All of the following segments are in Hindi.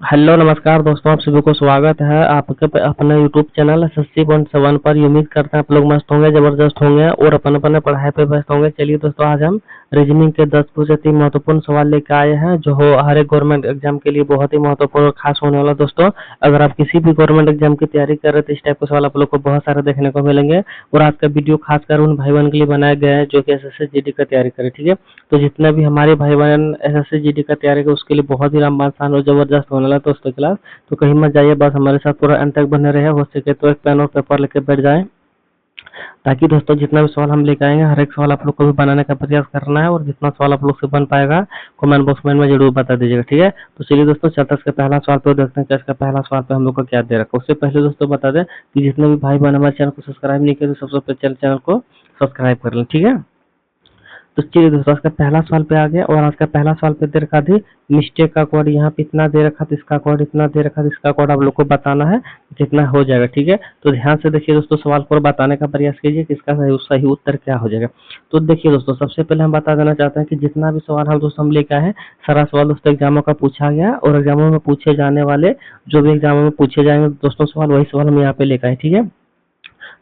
हेलो नमस्कार दोस्तों, आप सभी को स्वागत है आपके अपने यूट्यूब चैनल एसएससी 1 पर। उम्मीद करते हैं आप लोग मस्त होंगे, जबरदस्त होंगे और अपन अपने पढ़ाई पे व्यस्त होंगे। चलिए दोस्तों, आज हम रीजनिंग के 10 पूछे 3 महत्वपूर्ण सवाल लेकर आए हैं जो हर एक गवर्नमेंट एग्जाम के लिए बहुत ही महत्वपूर्ण और खास होने वाला। दोस्तों, अगर आप किसी भी गवर्नमेंट एग्जाम की तैयारी कर रहे हैं तो इस टाइप के सवाल आप लोग को बहुत सारे देखने को मिलेंगे। और आज का वीडियो खासकर उन भाई बहन के लिए बनाया गया है जो कि एसएससी जीडी का तैयारी करें। ठीक है, तो जितने भी हमारे भाई बहन एसएससी जीडी का तैयारी करें उसके लिए बहुत ही रामबान आसान और जबरदस्त होने वाला दोस्तों क्लास। तो कहीं मत जाइए, बस हमारे साथ पूरा अंत तक बने रहे। हो सके तो एक पेन और पेपर लेके बैठ जाएं, ताकि दोस्तों जितना भी सवाल हम लेकर आएंगे हर एक सवाल आप लोग को भी बनाने का प्रयास करना है। और जितना सवाल आप लोग से बन पाएगा कमेंट बॉक्स में जरूर बता दीजिएगा। ठीक है, तो चलिए दोस्तों चलते हैं इसका पहला सवाल पे देखते हैं कि इसका पहला सवाल पे हम लोग को क्या दे रखा है। उससे पहले दोस्तों बता दें कि जितने भी भाई बहन हमारे चैनल को सब्सक्राइब नहीं किए तो सबसे पहले चैनल को सब्सक्राइब कर लें। ठीक है, तो चलिए दोस्तों आज का पहला सवाल पे आ गया। और आज का पहला सवाल पे दे रखा थी मिस्टेक का कोड, यहाँ पे इतना दे रखा था, इसका कोड इतना दे रखा था, इसका कोड आप लोग को बताना है, जितना हो जाएगा। ठीक है, तो ध्यान से देखिए दोस्तों, सवाल को बताने का प्रयास कीजिए कि इसका सही उत्तर क्या हो जाएगा। तो देखिए दोस्तों, सबसे पहले हम बता देना चाहते हैं कि जितना भी सवाल हम दोस्तों हम लेकर आए हैं सारा सवाल दोस्तों एग्जामों का पूछा गया और एग्जामों में पूछे जाने वाले जो भी एग्जामों में पूछे जाएंगे दोस्तों सवाल, वही सवाल हम यहाँ पे लेकर आए। ठीक है,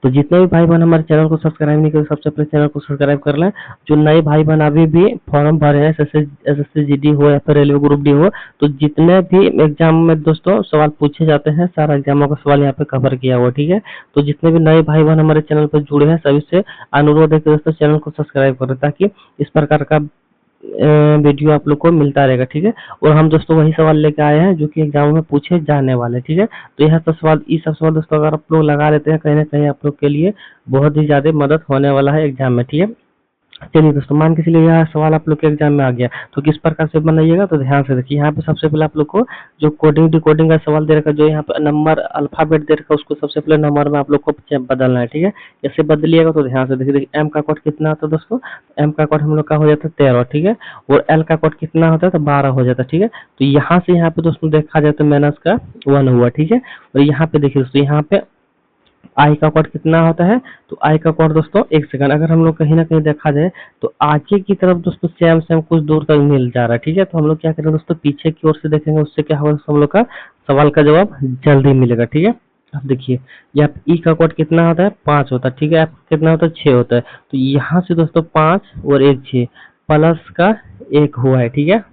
तो जितने भी भाई बहन हमारे चैनल को सब्सक्राइब नहीं करे सबसे पहले चैनल को सब्सक्राइब कर लें। जो नए भाई बहन अभी भी फॉर्म भरे हैं एसएससी जीडी हो या फिर रेलवे ग्रुप डी हो, तो जितने भी एग्जाम में दोस्तों सवाल पूछे जाते हैं सारा एग्जामों का सवाल यहाँ पे कवर किया हुआ। ठीक है, तो जितने भी नए भाई बहन हमारे चैनल पर जुड़े हैं सभी से अनुरोध है कि दोस्तों चैनल को सब्सक्राइब करें, ताकि इस प्रकार का वीडियो आप लोग को मिलता रहेगा। ठीक है, और हम दोस्तों वही सवाल लेके आए हैं जो कि एग्जाम में पूछे जाने वाले। ठीक है, तो यह सब सवाल दोस्तों अगर आप लोग लगा लेते हैं कहीं ना कहीं आप लोग के लिए बहुत ही ज्यादा मदद होने वाला है एग्जाम में। ठीक है, चलिए दोस्तों, मान के चलिए यह सवाल आप लोग के एग्जाम में आ गया तो किस प्रकार से बनाइएगा, तो ध्यान से देखिए। यहाँ पे सबसे पहले आप लोग को जो कोडिंग डिकोडिंग का सवाल दे रखा है, जो यहाँ पे नंबर अल्फाबेट दे रखा है, उसको सबसे पहले नंबर में आप लोग को बदलना है। ठीक है, जैसे बदलिएगा तो ध्यान से देखिए। एम का कोड कितना होता है दोस्तों, एम का कोड हम लोग का हो जाता है 13। ठीक है, और एल का कोड कितना होता है तो 12 हो जाता है। ठीक है, तो यहाँ से यहाँ पे दोस्तों देखा जाए तो माइनस का 1 हुआ। ठीक है, और यहाँ पे देखिए दोस्तों, यहाँ पे आई का कोड कितना होता है, तो आई का कोड दोस्तों एक सेकंड, अगर हम लोग कहीं ना कहीं देखा जाए तो आगे की तरफ दोस्तों सेम सेम कुछ दूर तक मिल जा रहा है। ठीक है, तो हम लोग क्या करेंगे दोस्तों, पीछे की ओर से देखेंगे, उससे क्या होगा हम लोग का सवाल का जवाब जल्दी मिलेगा। ठीक है, अब देखिए यहाँ ई का कोड कितना होता है 5 होता है। ठीक है, एफ कितना होता है 6 होता है। तो यहाँ से दोस्तों 5 और 1 6 प्लस का 1 हुआ है। ठीक है,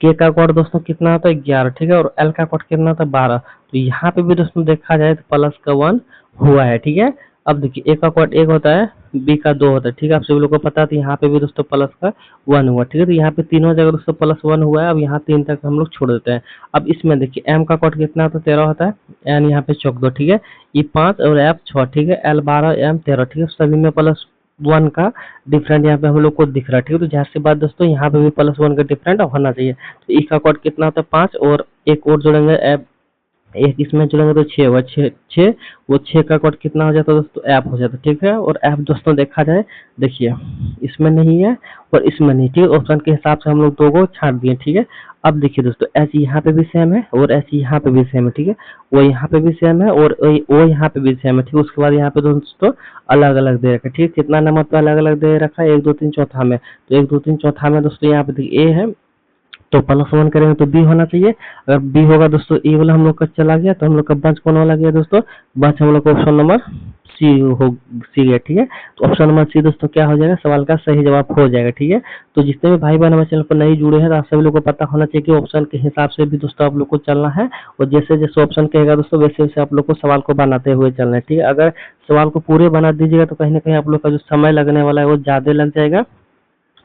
के का कोड दोस्तों कितना होता है 11। ठीक है, और एल का कोड कितना होता है 12। तो यहाँ पे भी दोस्तों देखा जाए तो प्लस का 1 हुआ है। ठीक है, अब देखिए ए का कोड 1 होता है, बी का 2 होता है। ठीक है, आप सभी लोग को पता है, तो यहाँ पे भी दोस्तों प्लस का 1 हुआ। ठीक है, तो यहाँ पे तीनों जगह दोस्तों प्लस 1 हुआ है। अब यहाँ 3 तक हम लोग छोड़ देते हैं। अब इसमें देखिए एम का कोड कितना होता है 13 होता है, एन यहाँ पे चौक 2। ठीक है, ई 5 और एफ 6। ठीक है, एल 12 एम 13। ठीक है, सभी में प्लस 1 का डिफरेंट यहाँ पे हम लोग को दिख रहा है। ठीक है, तो जाहिर सी बात दोस्तों यहाँ पे भी प्लस 1 का डिफरेंट होना चाहिए। तो ई का कोड कितना होता है 5 और एक और जोड़ेंगे एफ, एक इसमें जोड़ेंगे तो 6 हुआ। 6 वो 6 का कोड कितना हो जाता है दोस्तों एफ हो जाता है। ठीक है, और एफ दोस्तों देखा जाए देखिए इसमें नहीं है और इसमें नहीं। ठीक है, ऑप्शन के हिसाब से हम लोग दो को छाट दिए। ठीक है, अब देखिए दोस्तों एच यहाँ पे भी सेम है और एच यहाँ पे भी सेम है। ठीक है, वो यहाँ पे भी सेम है और वो यहाँ पे भी सेम है। ठीक है, उसके बाद यहाँ पे दोस्तों अलग अलग दे रखा है। ठीक है, कितना नंबर पे अलग अलग दे रखा है 1 2 3 चौथा में, तो 1 2 3 चौथा में दोस्तों यहाँ पे देखिए ए है तो प्लस 1 करेंगे तो बी होना चाहिए। अगर बी होगा दोस्तों ए वाला हम लोग का चला गया तो हम लोग का बच कौन वाला गया दोस्तों, बच हम लोग का ऑप्शन नंबर सी गया। ठीक है, तो ऑप्शन नंबर सी दोस्तों क्या हो जाएगा, सवाल का सही जवाब हो जाएगा। ठीक है, तो जितने भी भाई बहन हमारे चैनल पर नहीं जुड़े हैं तो आप सभी लोग को पता होना चाहिए कि ऑप्शन के हिसाब से भी दोस्तों आप लोग को चलना है और जैसे जैसे ऑप्शन कहेगा दोस्तों वैसे वैसे आप लोग को सवाल को बनाते हुए चलना है। ठीक है, अगर सवाल को पूरे बना दीजिएगा तो कहीं ना कहीं आप लोग का जो समय लगने वाला है वो ज्यादा लग जाएगा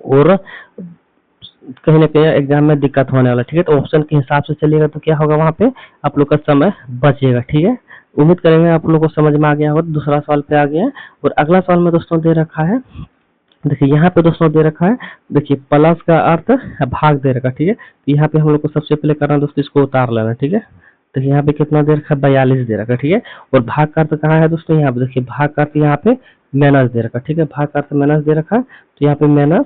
और कहीं ना कहीं एग्जाम में दिक्कत होने वाला। ठीक है, तो ऑप्शन के हिसाब से चलिएगा तो क्या होगा, वहाँ पे आप लोग का समय बचेगा। ठीक है, उम्मीद करेंगे आप लोग को समझ में आ गया होगा। दूसरा सवाल पे आ गया है और अगला सवाल में दोस्तों दे रखा है, देखिए यहाँ पे दोस्तों दे रखा है, देखिए प्लस का अर्थ भाग दे रखा है। ठीक है, तो यहाँ पे हम लोग को सबसे पहले करना है दोस्तों इसको उतार लेना। ठीक है, तो यहाँ पे कितना दे रखा है 42 दे रखा है। ठीक है, और भाग का अर्थ कहाँ है दोस्तों, यहाँ पे देखिए भाग का अर्थ यहाँ पे माइनस दे रखा है। ठीक है, भाग का अर्थ माइनस दे रखा है, तो यहाँ पे माइनस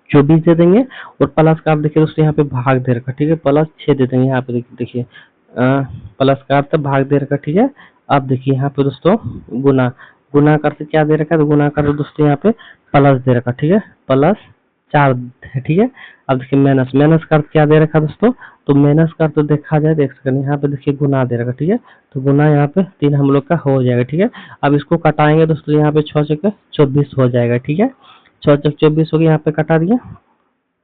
24 दे देंगे और प्लस का आप देखिए दोस्तों यहाँ पे भाग दे रखा। ठीक है, प्लस 6 दे देंगे। यहाँ पे देखिए प्लस का अर्थ भाग दे रखा। ठीक है, अब देखिए यहाँ पे दोस्तों गुना, गुना कर से क्या दे रखा है, तो गुना कर दोस्तों यहाँ पे प्लस दे रखा। ठीक है, प्लस 4 है, ठीक है। अब देखिए माइनस, माइनस का अर्थ क्या दे रखा है दोस्तों, तो माइनस का अर्थ तो देखा जाए देख सकते हैं यहाँ पे देखिए गुना दे रखा, ठीक है। तो गुना यहाँ पे 3 हम लोग का हो जाएगा, ठीक है। अब इसको कटाएंगे दोस्तों, यहाँ पे 6 चौके 24 हो जाएगा, ठीक है। 6 चौके 24 हो गया, यहाँ पे कटा दिया,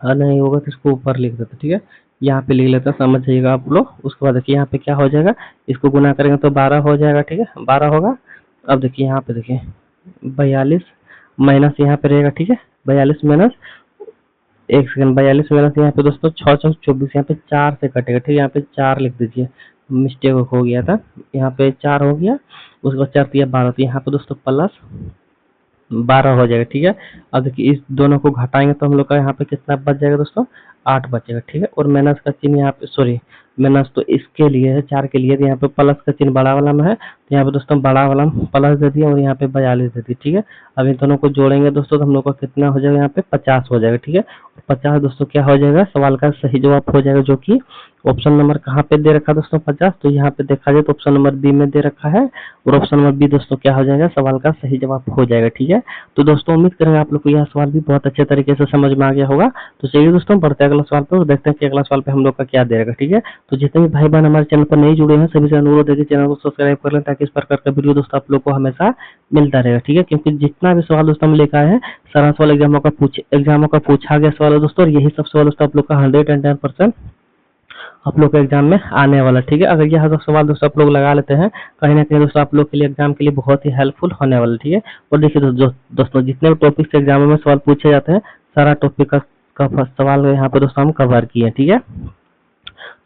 और नहीं होगा तो इसको ऊपर लिख देते, ठीक है। यहाँ पे लिख लेते हैं, समझ जाइएगा आप लोग। उसके बाद देखिए यहाँ पे क्या हो जाएगा, इसको गुना करेंगे तो 12 हो जाएगा, ठीक है, 12 होगा। अब देखिए यहाँ पे देखिए 42 माइनस यहाँ पे रहेगा, ठीक है। 42 माइनस, एक सेकंड, 42 माइनस यहाँ पे दोस्तों 6 चौक 24, यहाँ पे 4 से कटेगा, ठीक है। यहाँ पे 4 लिख दीजिए, मिस्टेक हो गया था, यहाँ पे 4 हो गया। उसके बाद 4 तिया 12, तो यहाँ पे दोस्तों प्लस 12 हो जाएगा, ठीक है। अब देखिए इस दोनों को घटाएंगे तो हम लोग का यहाँ पे कितना बच जाएगा दोस्तों, 8 बचेगा, ठीक है। और माइनस का चिन्ह यहाँ पे, सॉरी माइनस तो इसके लिए है 4 के लिए, तो यहाँ पे प्लस का चिन्ह बड़ा वाला में है, तो यहाँ पे दोस्तों बड़ा वाला में प्लस दे दिया और यहाँ पे 42 दे दी, ठीक है। अब इन दोनों को जोड़ेंगे दोस्तों तो हम लोग का कितना हो जाएगा, यहाँ पे 50 हो जाएगा, ठीक है। 50 दोस्तों क्या हो जाएगा, सवाल का सही जवाब हो जाएगा, जो कि ऑप्शन नंबर कहाँ पे दे रखा है दोस्तों 50, तो यहाँ पे देखा जाए तो ऑप्शन नंबर बी में दे रखा है, और ऑप्शन नंबर बी दोस्तों क्या हो जाएगा, सवाल का सही जवाब हो जाएगा, ठीक है। तो दोस्तों उम्मीद करेंगे आप लोग को यह सवाल भी बहुत अच्छे तरीके से समझ में आ गया होगा। तो चलिए दोस्तों बढ़ते हैं अगला सवाल पर, देखते हैं कि अगला सवाल पे हम लोग का क्या दे रखा, ठीक है। तो जितने भी भाई बहन हमारे चैनल पर नहीं जुड़े हैं सभी से अनुरोध है कि चैनल को सब्सक्राइब कर लें, ताकि इस प्रकार का वीडियो दोस्तों आप लोग को हमेशा मिलता रहेगा, ठीक है। क्योंकि जितना भी सवाल दोस्तों हम लेकर आए हैं सारा सवाल एग्जामों का पूछा गया सवाल है दोस्तों, और यही सब सवाल दोस्तों आप लोग का 110% आप लोग के एग्जाम में आने वाला, ठीक है। अगर यह सब सवाल दोस्तों आप लोग लगा लेते हैं, कहीं ना कहीं दोस्तों आप लोग के लिए एग्जाम के लिए बहुत ही हेल्पफुल होने वाला, ठीक है। और देखिए दोस्तों जितने भी टॉपिक से एग्जाम में सवाल पूछे जाते हैं सारा टॉपिक का सवाल यहाँ पे दोस्तों हम कवर किए, ठीक है।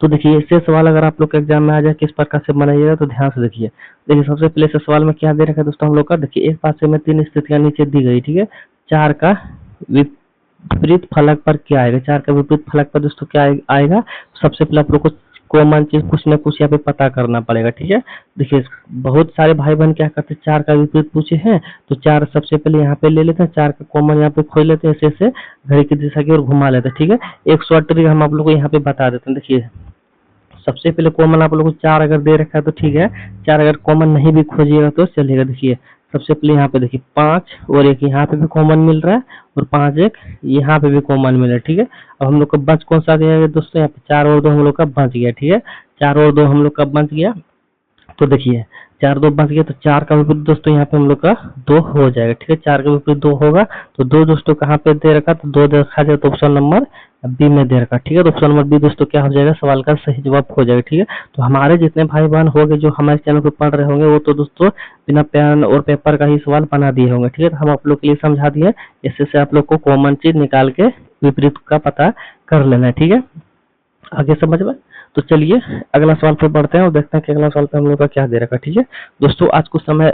तो देखिए इससे सवाल अगर आप लोग के एग्जाम में आ जाए किस प्रकार से बनाइएगा, तो ध्यान से देखिए। देखिए सबसे पहले से सवाल में क्या दे रखा है दोस्तों हम लोग का, देखिए एक पासे में 3 स्थितियां नीचे दी गई, ठीक है। 4 का विपरीत फलक पर क्या आएगा, 4 का विपरीत फलक पर दोस्तों क्या आएगा, सबसे पहले आप लोग को कॉमन चीज कुछ ना कुछ यहाँ पे पता करना पड़ेगा, ठीक है। देखिए बहुत सारे भाई बहन क्या करते हैं, 4 का विपरीत पूछे हैं तो 4 सबसे पहले यहाँ पे ले लेते हैं, 4 का कॉमन यहाँ पे खोल लेते हैं, ऐसे ऐसे घड़ी की दिशा की ओर घुमा लेते हैं, ठीक है। एक शॉर्ट ट्रिक हम आप लोग को यहाँ पे बता देते हैं। देखिए सबसे पहले कॉमन आप लोग को 4 अगर दे रखा है तो ठीक है, 4 अगर कॉमन नहीं भी खोजिएगा तो चलेगा। देखिए सबसे पहले यहाँ पे देखिए 5 और एक यहाँ पे भी कॉमन मिल रहा है, और 5 एक यहाँ पे भी कॉमन मिल रहा है, ठीक है। अब हम लोग का बच कौन सा गया दोस्तों, यहाँ पे 4 और 2 हम लोग का बच गया, ठीक है। 4 और 2 हम लोग का बच गया, तो देखिए 4 2 बच गया, तो 4 का विपरीत दोस्तों यहाँ पे हम लोग का 2 हो जाएगा, ठीक है। 4 का विपरीत 2 होगा, तो 2 दोस्तों कहाँ पे दे रखा, तो 2 देखा जाए तो ऑप्शन नंबर बी में दे रखा, ठीक है। तो ऑप्शन नंबर बी दोस्तों क्या हो जाएगा, सवाल का सही जवाब हो जाएगा, ठीक है। तो हमारे जितने भाई बहन होंगे जो हमारे चैनल पे पढ़ रहे होंगे वो तो दोस्तों बिना पेन और पेपर का ही सवाल बना दिए होंगे, ठीक है। तो हम आप लोग के लिए समझा दिए, इससे से आप लोग को कॉमन चीज निकाल के विपरीत का पता कर लेना है, ठीक है। आगे समझ में। तो चलिए अगला सवाल पे बढ़ते हैं और देखते हैं कि अगला सवाल पे हम लोग का क्या दे रखा, ठीक है। दोस्तों आज कुछ समय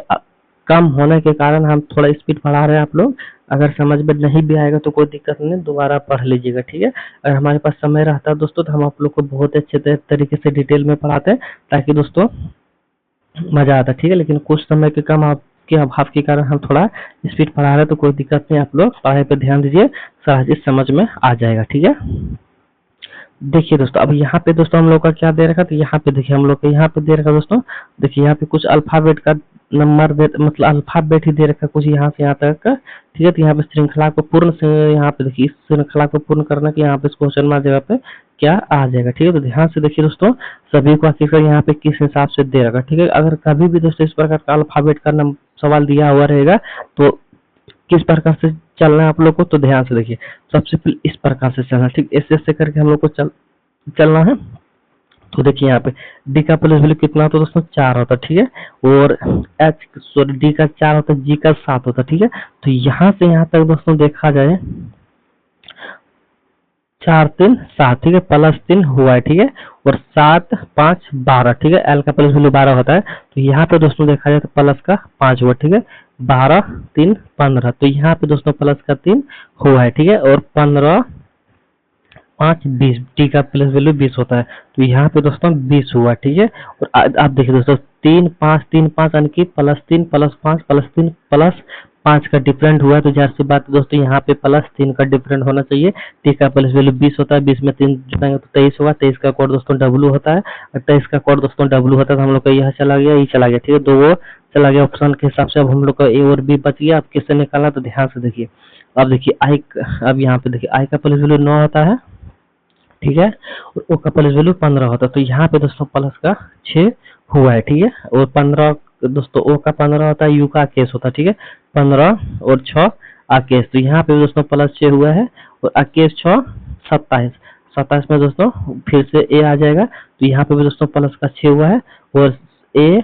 कम होने के कारण हम थोड़ा स्पीड बढ़ा रहे हैं, आप लोग अगर समझ में नहीं भी आएगा तो कोई दिक्कत नहीं, दोबारा पढ़ लीजिएगा, ठीक है। अगर हमारे पास समय रहता है दोस्तों तो हम आप लोग को बहुत अच्छे तरीके से डिटेल में पढ़ाते हैं, ताकि दोस्तों मजा आता, ठीक है। लेकिन कुछ समय के कम आपके अभाव के कारण हम थोड़ा स्पीड पढ़ा रहे हैं, तो कोई दिक्कत नहीं, आप लोग पढ़ाई पे ध्यान दीजिए, सारा चीज समझ में आ जाएगा, ठीक है। देखिए दोस्तों अब यहाँ पे दोस्तों हम लोग का क्या दे रखा, तो यहाँ पे देखिए हम लोग को यहाँ पे दे रखा दोस्तों, देखिए यहाँ पे कुछ अल्फाबेट का नंबर मतलब अल्फाबेट ही दे रखा कुछ यहाँ से यहाँ तक का, ठीक है। तो यहाँ पे श्रृंखला को पूर्ण से यहाँ पे देखिए इस श्रृंखला को पूर्ण करना कि यहाँ पे इस क्वेश्चन में जगह पे क्या आ जाएगा, ठीक है। तो ध्यान से देखिए दोस्तों सभी को आखिरकार यहाँ पे किस हिसाब से दे रखा, ठीक है। अगर कभी भी दोस्तों इस प्रकार का अल्फाबेट का सवाल दिया हुआ रहेगा तो किस प्रकार से चलना है आप लोग को, तो ध्यान से देखिए सबसे पहले इस प्रकार से चलना, ठीक, ऐसे करके हम लोग को चलना है। तो देखिए यहाँ पे डी का प्लस वैल्यू कितना होता है दोस्तों, 4 होता है, ठीक है। और डी का 4 होता है, जी का 7 होता है, ठीक है। तो यहाँ से यहाँ तक दोस्तों देखा जाए 4 3 7, ठीक है, +3 हुआ है, ठीक है। और 7 5 12, ठीक है। एल का प्लस वैल्यू 12 होता है, तो यहाँ पे दोस्तों देखा जाए तो प्लस का 5 हुआ, ठीक है। 12 3 15, तो यहाँ पे दोस्तों प्लस का 3 हुआ है, ठीक है। और 15 5 20, टी का प्लस वैल्यू 20 होता है, तो यहाँ पे दोस्तों 20 हुआ, ठीक है। और आप देखिए दोस्तों 3 5 3 5 यानी कि +3 +5 +3 +5 5 का डिफरेंट हुआ तो जाहिर सी बात है दोस्तों यहाँ पे +3 का डिफरेंट होना चाहिए। टी का प्लस वैल्यू 20 होता है, 20 में 3 जुटाएंगे तो 23 होगा। 23 का कोड दोस्तों W होता है, और 23 का कोड दोस्तों W होता है तो हम लोग का यह चला गया, ये चला गया, ठीक है। 2 वो चला गया ऑप्शन के हिसाब से। अब हम लोग का A और B बच गया। अब किससे निकालना तो ध्यान से देखिए। अब देखिए अब यहाँ पे देखिए I का प्लस वैल्यू 9 होता है, ठीक है, और O का प्लस वैल्यू 15 होता है। तो यहाँ पे दोस्तों प्लस का 6 हुआ है, ठीक है। और 15 दोस्तों O का 15 होता है, U का केस होता है, ठीक है। 15 और 6 आकेश, तो यहाँ पे दोस्तों +6 हुआ है, और आकेश 6 27। 27 में दोस्तों फिर से A आ जाएगा, तो यहाँ पे भी दोस्तों प्लस का 6 हुआ है, और A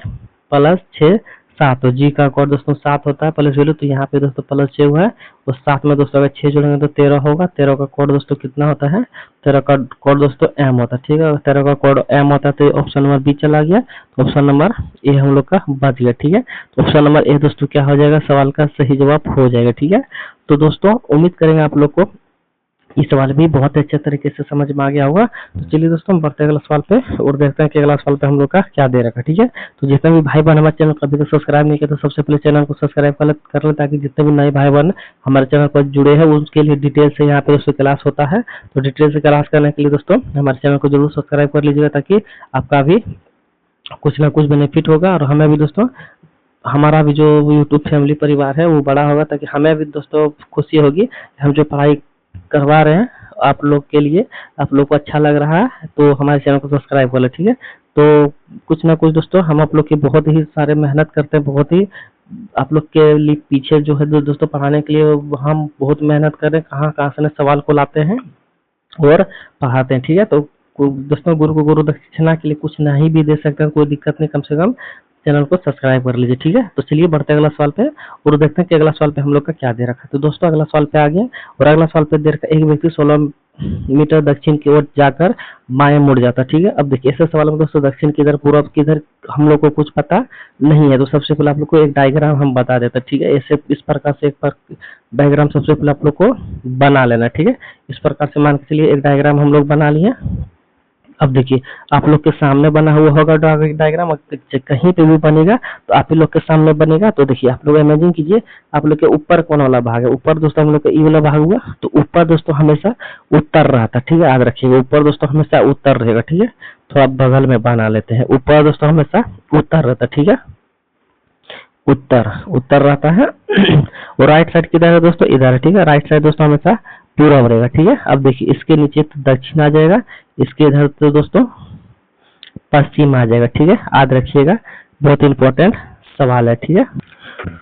+6 7, तो जी का कोड दोस्तों 7 होता है प्लस वैल्यू, तो यहाँ पे दोस्तों +6 हुआ है, और 7 में दोस्तों अगर 6 जोड़ेंगे तो 13 होगा। 13 का कोड दोस्तों कितना होता है, 13 का कोड दोस्तों M होता है, ठीक है। 13 का कोड M होता है तो ऑप्शन नंबर बी चला गया, तो ऑप्शन नंबर ए हम लोग का बच गया, ठीक है। तो ऑप्शन नंबर ए दोस्तों क्या हो जाएगा, सवाल का सही जवाब हो जाएगा, ठीक है। तो दोस्तों उम्मीद करेंगे आप लोग को ये सवाल भी बहुत अच्छे तरीके से समझ में आ गया होगा। तो चलिए दोस्तों हम बढ़ते हैं अगला सवाल पे और देखते हैं कि अगला सवाल पे हम लोग का क्या दे रखा है, ठीक है। तो जितने भी भाई बहन हमारे चैनल को अभी तक सब्सक्राइब नहीं किया तो सबसे पहले चैनल को सब्सक्राइब कर ले, ताकि जितने भी नए भाई बहन हमारे चैनल पर जुड़े हैं उसके लिए डिटेल से यहाँ पे दोस्तों क्लास होता है। तो डिटेल से क्लास करने के लिए दोस्तों हमारे चैनल को जरूर सब्सक्राइब कर लीजिएगा, ताकि आपका भी कुछ ना कुछ बेनिफिट होगा, और हमें भी दोस्तों हमारा भी जो यूट्यूब फैमिली परिवार है वो बड़ा होगा, ताकि हमें भी दोस्तों खुशी होगी। हम जो पढ़ाई करवा रहे हैं आप लोग के लिए, आप लोग को अच्छा लग रहा है तो हमारे चैनल को सब्सक्राइब कर ले, ठीक है। तो कुछ ना कुछ दोस्तों हम आप लोग की बहुत ही सारे मेहनत करते हैं, बहुत ही आप लोग के लिए पीछे जो है दोस्तों पढ़ाने के लिए हम बहुत मेहनत कर रहे हैं, कहाँ कहाँ से सवाल को लाते हैं और पढ़ाते हैं, ठीक है। तो दोस्तों गुरु को गुरु दक्षिणा के लिए कुछ नहीं भी दे सकते हैं, कोई दिक्कत नहीं, कम से कम चैनल को सब्सक्राइब कर लीजिए, ठीक है। तो चलिए बढ़ते हैं अगला सवाल पे और देखते हैं कि अगला सवाल पे हम लोग का क्या दे रखा है। तो दोस्तों अगला सवाल पे आ गया, और अगला सवाल पे दे रखा एक व्यक्ति 16 मीटर दक्षिण की ओर जाकर बाएं मुड़ जाता, ठीक है। अब देखिए ऐसे सवाल में दोस्तों दक्षिण किधर पूर्व किधर हम लोग को कुछ पता नहीं है, तो सबसे पहले आप लोग को एक डायग्राम हम बता देते हैं, ठीक है। ऐसे इस प्रकार से एक डायग्राम सबसे पहले आप लोग को बना लेना, ठीक है। इस प्रकार से मान के चलिए एक डायग्राम हम लोग बना लिए। अब देखिए आप लोग के सामने बना हुआ होगा डायग्राम, कहीं पे भी बनेगा तो आप ही लोग के सामने बनेगा। तो देखिए आप लोग इमेजिन कीजिए आप लोग के ऊपर कौन वाला भाग है, ऊपर दोस्तों हम लोग का ई वाला भाग हुआ, तो ऊपर दोस्तों हमेशा उत्तर रहता, ठीक है, याद रखिएगा ऊपर दोस्तों हमेशा उत्तर रहेगा, ठीक है। थोड़ा बगल में बना लेते हैं, ऊपर दोस्तों हमेशा उत्तर रहता, ठीक है, उत्तर रहता है। और राइट साइड किधर है दोस्तों, इधर है, ठीक है। राइट साइड दोस्तों हमेशा पूरब रहेगा, ठीक है। अब देखिए इसके नीचे तो दक्षिण आ जाएगा, इसके इधर तो दोस्तों पश्चिम आ जाएगा, ठीक है, याद रखिएगा, बहुत इंपॉर्टेंट सवाल है, ठीक है।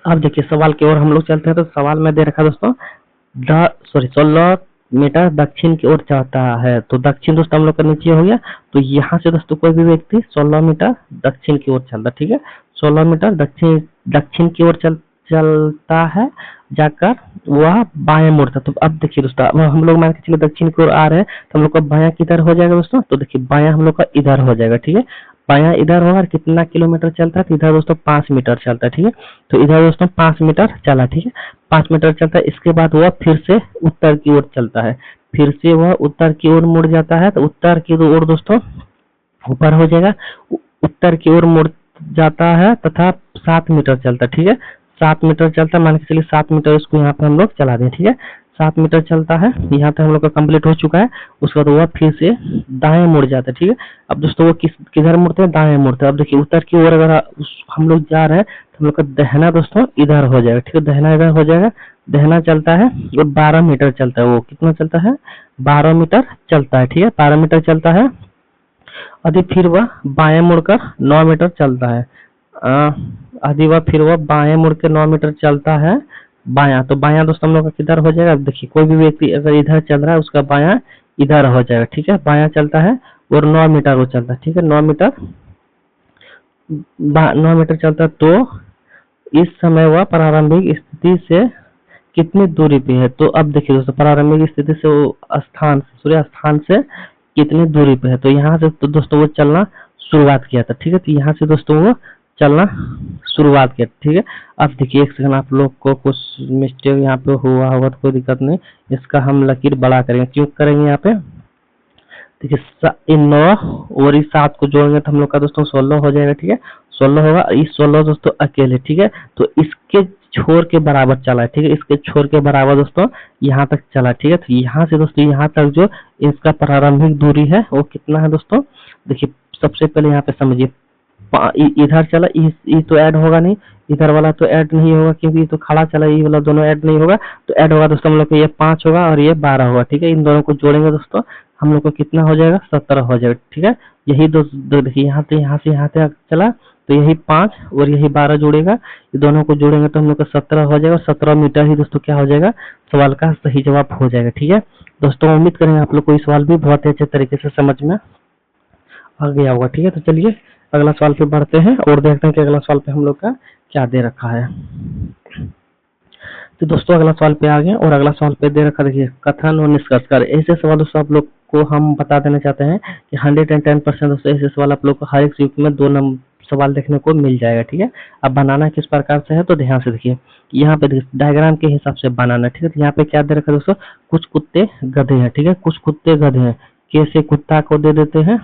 अब देखिए सवाल की ओर हम लोग चलते हैं। तो सवाल में दे रखा दोस्तों 16 मीटर दक्षिण की ओर जाता है, तो दक्षिण दोस्तों हम लोग का नीचे हो गया, तो यहाँ से दोस्तों कोई भी व्यक्ति 16 मीटर दक्षिण की ओर चलता, ठीक है, 16 मीटर दक्षिण की ओर चलता है जाकर वह बाएं मुड़ता। तो अब देखिए दोस्तों हम लोग मान के चलिए दक्षिण की ओर आ रहे हैं, तो हम लोग का बायां किधर हो जाएगा दोस्तों, तो देखिए बायां हम लोग का इधर हो जाएगा, ठीक है। बायां इधर होगा, कितना किलोमीटर चलता है, तो इधर दोस्तों 5 मीटर चलता है, ठीक है। तो इधर दोस्तों 5 मीटर चला, ठीक है, 5 मीटर चलता है। इसके बाद वह फिर से उत्तर की ओर चलता है, फिर से वह उत्तर की ओर मुड़ जाता है, तो उत्तर की ओर दोस्तों ऊपर हो जाएगा, उत्तर की ओर मुड़ जाता है तथा 7 मीटर चलता है, ठीक है, 7 मीटर चलता है, मान के चलिए 7 मीटर इसको यहाँ पे हम लोग चला दें, ठीक है। 7 मीटर चलता है, यहाँ पे हम लोग का कंप्लीट हो चुका है। उसके बाद वह फिर से दाएं मुड़ जाता है, ठीक है। अब दोस्तों वो किधर मुड़ते हैं, दाएं मुड़ते हैं। अब देखिए उत्तर की ओर अगर हम लोग जा रहे हैं तो हम लोग का दहना दोस्तों इधर हो जाएगा, ठीक है, दहना इधर हो जाएगा। दहना चलता है और 12 मीटर चलता है, वो कितना चलता है, 12 मीटर चलता है, ठीक है, 12 मीटर चलता है। अभी फिर वह बाएं मुड़कर 9 मीटर चलता है, फिर वह बाएं मुड़ के 9 मीटर चलता है बायां, तो बायां दोस्तों हम लोग का किधर हो जाएगा। अब देखिए कोई भी व्यक्ति अगर इधर चल रहा है उसका बायां इधर हो जाएगा, ठीक है, बायां चलता है और 9 मीटर वो चलता है, ठीक है, 9 मीटर चलता है। तो इस समय वह प्रारंभिक स्थिति से कितनी दूरी पे है, तो अब देखिए दोस्तों प्रारंभिक स्थिति से वो सूर्य स्थान से कितनी दूरी पे है, तो यहाँ से तो दोस्तों वो चलना शुरुआत किया था, ठीक है, तो यहाँ से दोस्तों वो चलना शुरुआत किया, ठीक है। अब देखिए एक सेकंड आप लोग को कुछ मिस्टेक यहाँ पे हुआ होगा तो कोई दिक्कत नहीं, इसका हम लकीर बड़ा करेंगे, क्यों करेंगे यहाँ पे, देखिए इन 9 और इस 7 को जोड़ेंगे तो हम लोग का दोस्तों 16 हो जाएगा, ठीक है, 16 होगा, इस 16 दोस्तों अकेले, ठीक है। तो इसके छोर के बराबर चला है, ठीक है, इसके छोर के बराबर दोस्तों यहाँ तक चला, ठीक है। तो यहाँ से दोस्तों यहाँ तक जो इसका प्रारंभिक दूरी है वो कितना है दोस्तों, देखिए सबसे पहले यहाँ पे समझिए, इधर चला, ये तो ऐड होगा नहीं, इधर वाला तो ऐड नहीं होगा क्योंकि ये तो खड़ा चला, ये वाला दोनों ऐड नहीं होगा, तो ऐड होगा दोस्तों हम लोग को ये 5 होगा और ये 12 होगा, ठीक है। इन दोनों को जोड़ेंगे दोस्तों हम लोग को कितना हो जाएगा, 17 हो जाएगा, ठीक है। यही देखिए यहाँ से यहाँ तक चला, तो यही 5 और यही 12 जोड़ेगा, ये दोनों को जोड़ेंगे तो हम लोग को 17 हो जाएगा। 17 मीटर ही दोस्तों क्या हो जाएगा, सवाल का सही जवाब हो जाएगा, ठीक है। दोस्तों उम्मीद करेंगे आप लोग को ये सवाल भी बहुत ही अच्छे तरीके से समझ में आ गया होगा, ठीक है। तो चलिए अगला सवाल पे बढ़ते हैं और देखते हैं कि अगला सवाल पे हम लोग का क्या दे रखा है। तो दोस्तों अगला सवाल पे आ गए और अगला सवाल पे दे रखा, देखिए कथन और निष्कर्ष कर। ऐसे सवाल दोस्तों आप लोग को हम बता देना चाहते हैं कि 110% दोस्तों ऐसे सवाल आप लोग को हर एक युक्त में 2 नंबर सवाल देखने को मिल जाएगा, ठीक है। अब बनाना किस प्रकार से है तो ध्यान से देखिए, यहाँ पे देखिए डायग्राम के हिसाब से बनाना, ठीक है। तो यहाँ पे क्या दे रखा है दोस्तों, कुछ कुत्ते गधे हैं, ठीक है, कुछ कुत्ते गधे हैं, के से कुत्ता को दे देते हैं,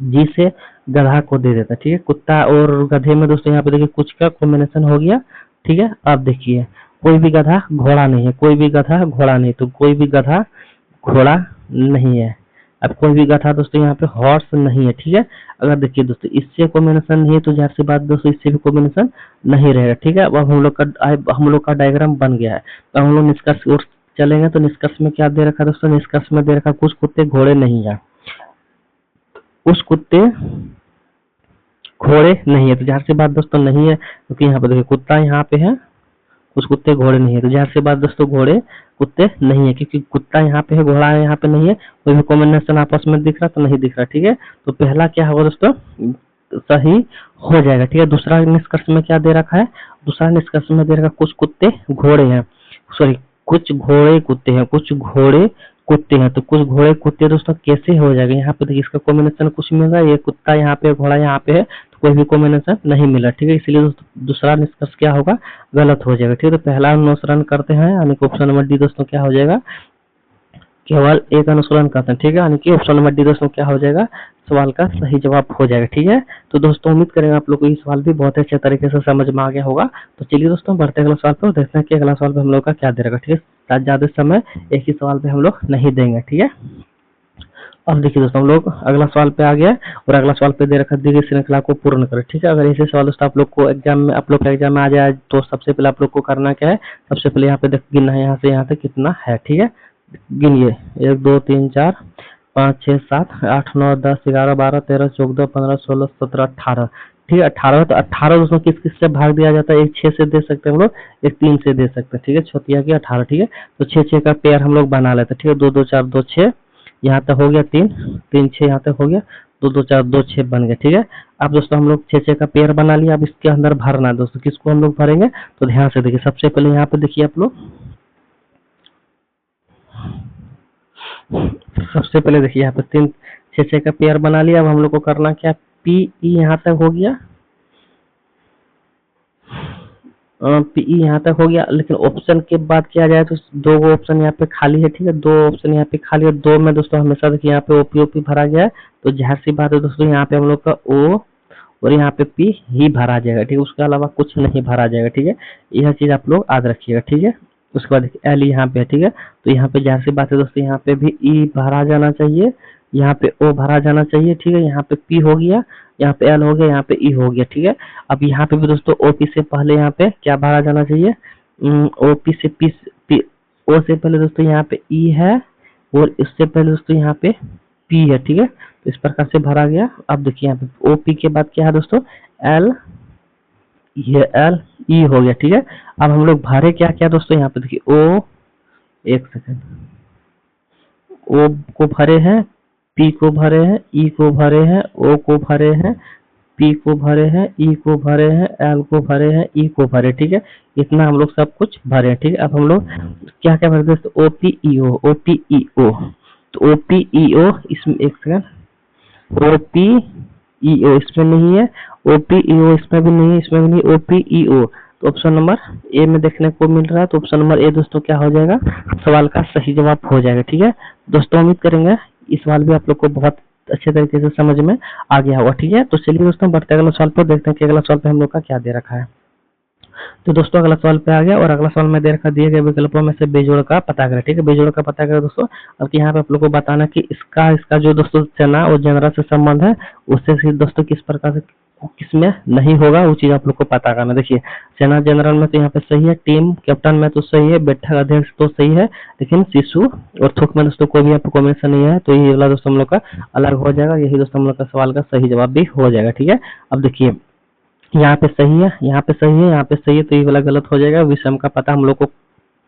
जी से गधा को दे देता है, ठीक है। कुत्ता और गधे में दोस्तों यहाँ पे देखिए कुछ का कॉम्बिनेशन हो गया, ठीक है। अब देखिए कोई भी गधा घोड़ा नहीं है, कोई भी गधा घोड़ा नहीं, तो कोई भी गधा घोड़ा नहीं है। अब कोई भी गधा दोस्तों यहाँ पे हॉर्स नहीं है, ठीक है। अगर देखिए दोस्तों इससे कॉम्बिनेशन नहीं है तो जाहिर सी बात दोस्तों इससे भी कॉम्बिनेशन नहीं रहेगा, ठीक है। अब हम लोग का डायग्राम बन गया है, तो हम लोग निष्कर्ष ओर चलेंगे। तो निष्कर्ष में क्या दे रखा दोस्तों, निष्कर्ष में दे रखा कुछ कुत्ते घोड़े नहीं है, उस कुत्ते घोड़े नहीं है, तो जाहिर सी बात दोस्तों नहीं है, क्योंकि यहाँ पे देखिए कुत्ता यहाँ पे है, कुछ कुत्ते घोड़े नहीं है, तो जाहिर सी बात दोस्तों घोड़े कुत्ते नहीं है, क्योंकि कुत्ता यहाँ पे है घोड़ा यहाँ पे नहीं है, कोई भी कॉम्बिनेशन आपस में दिख रहा तो नहीं दिख रहा, ठीक है। तो पहला क्या होगा दोस्तों, सही हो जाएगा, ठीक है। दूसरा निष्कर्ष में क्या दे रखा है, दूसरा निष्कर्ष में दे रखा कुछ कुत्ते घोड़े हैं, सॉरी कुछ घोड़े कुत्ते हैं, कुछ घोड़े कुत्ते हैं, तो कुछ घोड़े कुत्ते दोस्तों कैसे हो जाएगा, यहाँ पे देखिए इसका कॉम्बिनेशन कुछ मिल रहा है, ये कुत्ता यहाँ पे घोड़ा यहाँ पे है, तो कोई भी कॉम्बिनेशन नहीं मिला, ठीक है। इसलिए दूसरा निष्कर्ष क्या होगा, गलत हो जाएगा, ठीक है। तो पहला अनुसरण करते हैं, यानी कि ऑप्शन नंबर डी दोस्तों क्या हो जाएगा, केवल एक अनुसरण करते हैं, ठीक है, यानी कि ऑप्शन नंबर डी दोस्तों क्या हो जाएगा, सवाल का सही जवाब हो जाएगा, ठीक है। तो दोस्तों उम्मीद करेंगे आप लोग को ये सवाल भी बहुत अच्छे तरीके से समझ में आ गया होगा। तो चलिए दोस्तों बढ़ते हैं अगला सवाल पर, देखते हैं कि अगला सवाल पे हम लोग का क्या दे रखा, ठीक है। ज्यादा समय एक ही सवाल पे हम लोग नहीं देंगे, ठीक है। अब देखिए दोस्तों हम लोग अगला सवाल पे आ गया और अगला सवाल पे दे रखा दी गई श्रृंखला को पूर्ण करें, ठीक है। अगर ऐसे सवाल दोस्तों आप लोग को एग्जाम में आ जाए तो सबसे पहले आप लोग को करना क्या है, सबसे पहले यहाँ पे गिनना है, यहाँ से यहाँ तक कितना है, ठीक है। गिनिए 1 2 3 4 5 6 7 8 9 10 11 12 13 14 15 16 17 18, ठीक है। 18, तो 18 दोस्तों किस किस से भाग दिया जाता है, एक 6 से दे सकते हैं हम लोग, एक 3 से दे सकते हैं, ठीक है। छोटिया की 18, ठीक है। तो 6 का पेयर हम लोग बना लेते हैं, ठीक है। 2 2 4 2 6 यहाँ तक हो गया, 3 3 6 यहाँ तक हो गया, 2 2 4 2 6 बन गया, ठीक है। अब दोस्तों हम लोग 6 का पेयर बना लिया, अब इसके अंदर भरना है दोस्तों, किसको हम लोग भरेंगे, तो ध्यान से देखिए सबसे पहले यहाँ पे देखिए आप लोग, सबसे पहले देखिए यहाँ पे 3 6 का पेयर बना लिया। अब हम लोग को करना क्या, पी ई यहाँ तक हो गया, पीई यहाँ तक हो गया, लेकिन ऑप्शन के बाद किया जाए तो 2 ऑप्शन यहाँ पे खाली है, ठीक है। 2 ऑप्शन यहाँ पे खाली है, 2 में दोस्तों हमेशा देखिए यहाँ पे ओपी भरा गया है, तो जाहिर सी बात है दोस्तों यहाँ पे हम लोग का ओ और यहाँ पे पी ही भरा जाएगा, ठीक है। उसके अलावा कुछ नहीं भरा जाएगा, ठीक है। यह चीज आप लोग याद रखिएगा, ठीक है। उसके बाद एल यहाँ पे, ठीक है। तो यहाँ पे जाहिर सी बात है दोस्तों यहाँ पे भी ई भरा जाना चाहिए, यहाँ पे ओ भरा जाना चाहिए, ठीक है। यहाँ पे पी हो गया, यहाँ पे एल हो गया, यहाँ पे ई हो गया, ठीक है। अब यहाँ पे भी दोस्तों ओपी से पहले यहाँ पे क्या भरा जाना चाहिए, ओपी से पी ओ से पहले दोस्तों यहाँ पे ई है और इससे पहले दोस्तों यहाँ पे पी है, ठीक है। तो इस प्रकार से भरा गया। अब देखिए यहाँ पे ओपी के बाद क्या है दोस्तों, एल, ये एल ई हो गया, ठीक है। अब हम लोग भरे क्या क्या दोस्तों, यहाँ पे देखिए ओ, एक सेकंड, ओ को भरे हैं, पी को भरे हैं, ई को भरे हैं, ओ को भरे हैं, पी को भरे हैं, ई को भरे हैं, एल को भरे हैं, ई को भरे, ठीक है। इतना हम लोग सब कुछ भरे हैं, ठीक है। अब हम लोग क्या क्या भरते हैं, ओपीईओ, ओपीईओ, तो ओपीईओ इसमें, एक सेकंड, ओपीईओ इसमें नहीं है, ओपीईओ इसमें भी नहीं है, इसमें भी नहीं, ओपीईओ, तो ऑप्शन नंबर ए में देखने को मिल रहा है, तो ऑप्शन नंबर ए दोस्तों क्या हो जाएगा, सवाल का सही जवाब हो जाएगा, ठीक है। दोस्तों उम्मीद करेंगे इस सवाल भी आप लोग को बहुत अच्छे तरीके से समझ में आ गया होगा। ठीक है, तो चलिए दोस्तों बढ़ते अगला सवाल पर, देखते हैं कि अगला सवाल पे हम लोग का क्या दे रखा है। तो दोस्तों अगला सवाल पे आ गया, और अगला सवाल में दे रखा दिए गए विकल्पों में से बेजोड़ का पता करें। ठीक है, बेजोड़ का पता करें दोस्तों। अब यहाँ पे आप लोग को बताना कि इसका जो दोस्तों चना और जनरल से संबंध है, उससे दोस्तों किस प्रकार से किसमें नहीं होगा, वो चीज आप लोग को पता करना। देखिए सेना जनरल में तो यहाँ पे सही है, टीम कैप्टन में तो सही है, बैठक अध्यक्ष तो सही है, लेकिन शिशु और थोक में दोस्तों कोई भी आपको कॉम्बिनेशन नहीं है, तो ये वाला दोस्तों हम लोग का अलग हो जाएगा। यही दोस्तों हम लोग का सवाल का सही जवाब भी हो जाएगा। ठीक है, अब देखिए यहाँ पे सही है, यहाँ पे सही है, यहाँ पे सही है, तो ये वाला गलत हो जाएगा। विषम का पता हम लोग को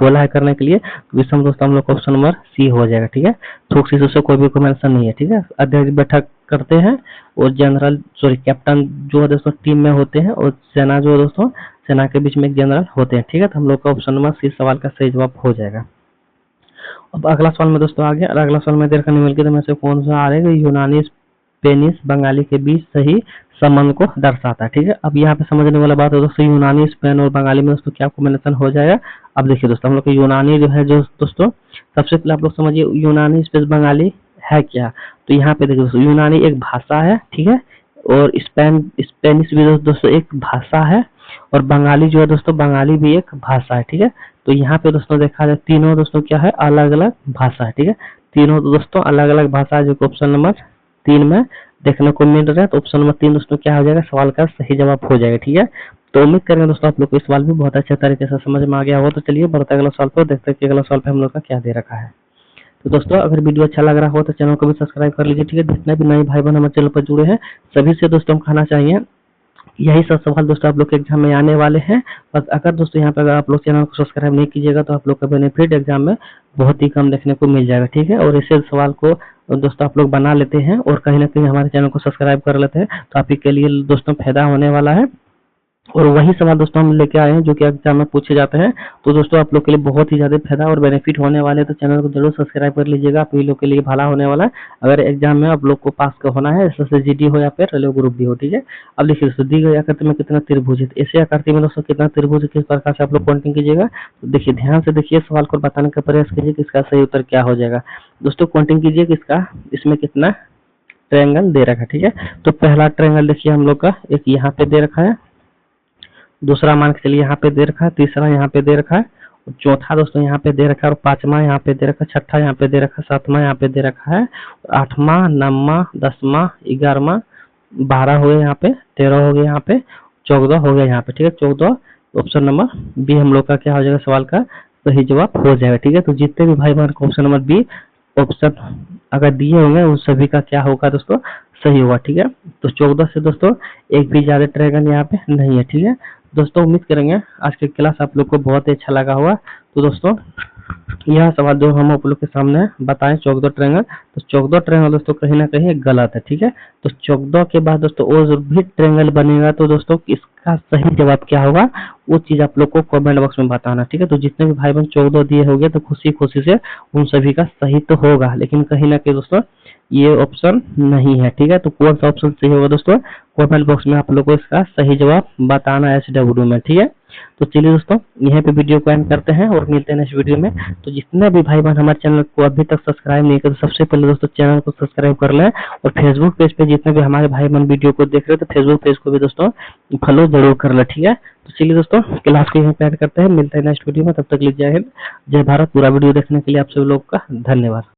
बोला है करने के लिए, विषम दोस्तों हम लोग को ऑप्शन नंबर सी हो जाएगा। ठीक है, थोक शिशु से कोई भी कॉम्बिनेशन नहीं है। ठीक है, अध्यक्ष बैठक करते हैं, और जनरल कैप्टन जो है दोस्तों टीम में होते हैं, और सेना जो है दोस्तों सेना के बीच में एक जनरल होते हैं। ठीक है, तो हम लोग का ऑप्शन नंबर सी सवाल का सही जवाब हो जाएगा। अब अगला सवाल में दोस्तों आ गया, और अगला सवाल में देखा निम्नलिखित में से कौन सा आ रहा है यूनानी स्पेनिश बंगाली के बीच सही संबंध को दर्शाता है। ठीक है, अब यहाँ पे समझने वाला बात है दोस्तों, यूनानी स्पेन और बंगाली में दोस्तों क्या कॉम्बिनेशन हो जाएगा। अब देखिए दोस्तों हम लोग यूनानी जो है जो दोस्तों, सबसे पहले आप लोग समझिए यूनानी स्पेस बंगाली है क्या। तो यहाँ पे देखिए दोस्तों यूनानी एक भाषा है। ठीक है, और स्पेनिश भी दोस्तों एक भाषा है, और बंगाली जो है दोस्तों बंगाली भी एक भाषा है। ठीक है, तो यहाँ पे दोस्तों देखा जाए तीनों दोस्तों क्या है, अलग अलग भाषा है। ठीक है, तीनों दोस्तों अलग अलग भाषा है, जो ऑप्शन नंबर 3 में देखने को मिल रहा है। तो ऑप्शन नंबर 3 दोस्तों क्या हो जाएगा, सवाल का सही जवाब हो जाएगा। ठीक है, तो उम्मीद करेंगे दोस्तों आप लोग को इस सवाल भी बहुत अच्छे तरीके से समझ में आ गया होगा। तो चलिए बढ़ते अगला सवाल पर, देखते हैं कि अगला सवाल पे हम लोग का क्या दे रखा है। तो दोस्तों अगर वीडियो अच्छा लग रहा हो तो चैनल को भी सब्सक्राइब कर लीजिए। ठीक है, जितने भी नए भाई बहन हमारे चैनल पर जुड़े हैं सभी से दोस्तों हम कहना चाहिए यही सब सवाल दोस्तों आप लोग के एग्जाम में आने वाले हैं। बस अगर दोस्तों यहाँ पे अगर आप लोग चैनल को सब्सक्राइब नहीं कीजिएगा तो आप लोग का बेनिफिट एग्जाम में बहुत ही कम देखने को मिल जाएगा। ठीक है, और ऐसे सवाल को दोस्तों आप लोग बना लेते हैं और कहीं ना कहीं हमारे चैनल को सब्सक्राइब कर लेते हैं, तो आप के लिए दोस्तों फायदा होने वाला है। और वही सवाल दोस्तों हम लेके आए हैं जो कि एग्जाम में पूछे जाते हैं। तो दोस्तों आप लोग के लिए बहुत ही ज्यादा फायदा और बेनिफिट होने वाले हैं, तो चैनल को जरूर सब्सक्राइब कर लीजिएगा, आप लोग के लिए भला होने वाला है। अगर एग्जाम में आप लोग को पास का होना है, एसएससी जीडी हो या फिर रेलवे ग्रुप भी हो। ठीक है, अब देखिए दोस्तों दी गई आकृति में कितना त्रिभुज है, ऐसे आकृति में दोस्तों कितना त्रिभुज है, किस प्रकार से आप लोग काउंटिंग कीजिएगा। तो देखिए ध्यान से देखिए सवाल को बताने का प्रयास कीजिए कि इसका सही उत्तर क्या हो जाएगा। दोस्तों काउंटिंग कीजिए कि इसका इसमें कितना ट्रायंगल दे रखा है। ठीक है, तो पहला ट्रायंगल देखिए हम लोग का एक यहाँ पे दे रखा है, दूसरा मान के चलिए यहाँ पे दे रखा है, तीसरा यहाँ पे दे रखा है, चौथा दोस्तों यहाँ पे दे रखा है, और पांचवा यहाँ पे दे रखा है, छठा यहाँ पे दे रखा है, सातवां यहाँ पे दे रखा है, आठवां, नौवां, 10वां, 11वां, 12 हो गया यहाँ पे, 13 हो गया यहाँ पे, 14 हो गया यहाँ पे। ठीक है, 14 ऑप्शन नंबर बी हम लोग का क्या हो जाएगा, सवाल का सही जवाब हो जाएगा। ठीक है, तो जितने भी भाई बहन को ऑप्शन नंबर बी ऑप्शन अगर दिए होंगे उन सभी का क्या होगा दोस्तों, सही होगा। ठीक है, तो 14 से दोस्तों एक भी ज्यादा ट्रायंगल यहाँ पे नहीं है। ठीक है दोस्तों, उम्मीद करेंगे आज की क्लास आप लोग को बहुत ही अच्छा लगा होगा। तो दोस्तों यह सवाल जो हम आप लोग के सामने बताएं 14 ट्रायंगल, तो 14 ट्रायंगल दोस्तों कहीं ना कहीं गलत है। ठीक है, तो 14 के बाद दोस्तों और भी ट्रायंगल बनेगा, तो दोस्तों इसका सही जवाब क्या होगा वो चीज आप लोग को कमेंट बॉक्स में बताना। ठीक है, तो जितने भी भाई बहन 14 दिए होंगे तो खुशी खुशी से उन सभी का सही तो होगा, लेकिन कहीं ना कहीं दोस्तों ये ऑप्शन नहीं है। ठीक है, तो कौन सा ऑप्शन सही होगा दोस्तों कमेंट बॉक्स में आप लोग को इसका सही जवाब बताना है SW में। ठीक है, तो चलिए दोस्तों यहीं पे वीडियो को एंड करते हैं और मिलते हैं नेक्स्ट वीडियो में। तो जितने भी भाई बहन हमारे चैनल को अभी तक सब्सक्राइब नहीं किया तो सबसे पहले दोस्तों चैनल को सब्सक्राइब कर लें, और फेसबुक पेज पे जितने भी हमारे भाई बहन वीडियो को देख रहे हैं तो फेसबुक पेज को भी दोस्तों फॉलो जरूर कर ले। ठीक है, तो चलिए दोस्तों क्लास को यहीं पे एंड करते हैं, मिलते हैं नेक्स्ट वीडियो में, तब तक लीजिए जय हिंद जय भारत। पूरा वीडियो देखने के लिए आप सभी लोग का धन्यवाद।